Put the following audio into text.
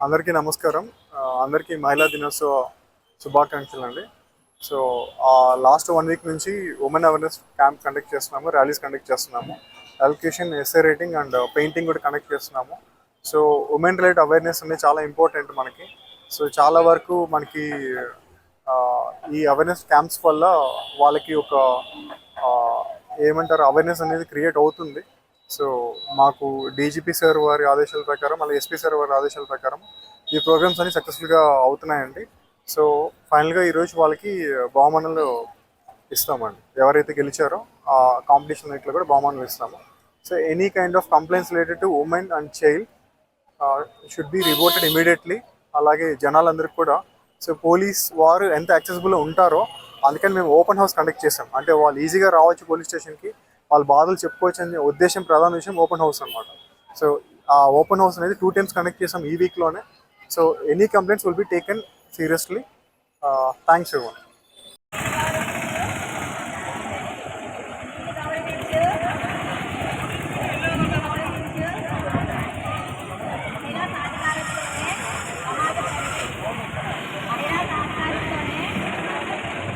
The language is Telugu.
అందరికీ నమస్కారం. అందరికీ మహిళా దినోత్సవ శుభాకాంక్షలు అండి. సో లాస్ట్ 1 వీక్ నుంచి ఉమెన్ అవేర్నెస్ క్యాంప్ కండక్ట్ చేస్తున్నాము, ర్యాలీస్ కండక్ట్ చేస్తున్నాము, elocution, essay writing and painting కూడా కండక్ట్ చేస్తున్నాము. సో ఉమెన్ రైట్ అవేర్నెస్ అనేది చాలా ఇంపార్టెంట్ మనకి. సో చాలా వరకు మనకి ఈ అవేర్నెస్ క్యాంప్స్ వల్ల వాళ్ళకి ఒక ఏమంటారు అవేర్నెస్ అనేది క్రియేట్ అవుతుంది. సో మాకు డీజీపీ సార్ వారి ఆదేశాల ప్రకారం, అలాగే ఎస్పీ సార్ వారి ఆదేశాల ప్రకారం ఈ ప్రోగ్రామ్స్ అన్ని సక్సెస్ఫుల్గా అవుతున్నాయండి. సో ఫైనల్గా ఈరోజు వాళ్ళకి బహుమానాలు ఇస్తామండి. ఎవరైతే గెలిచారో ఆ కాంపిటీషన్ ఇట్లా కూడా బహుమానాలు ఇస్తాము. So any kind of complaints related to women and child should be reported immediately. అలాగే జనాలందరికీ కూడా సో పోలీస్ వారు ఎంత యాక్సెసిబుల్గా ఉంటారో అందుకని మేము ఓపెన్ హౌస్ కండక్ట్ చేసాం. అంటే వాళ్ళు ఈజీగా రావచ్చు పోలీస్ స్టేషన్కి, వాళ్ళ బాధలు చెప్పుకోవచ్చు అనే ఉద్దేశం, ప్రధాన విషయం ఓపెన్ హౌస్ అనమాట. సో ఆ ఓపెన్ హౌస్ అనేది 2 times కండక్ట్ చేసాం ఈ వీక్లోనే. So any complaints will be taken seriously. Thanks everyone.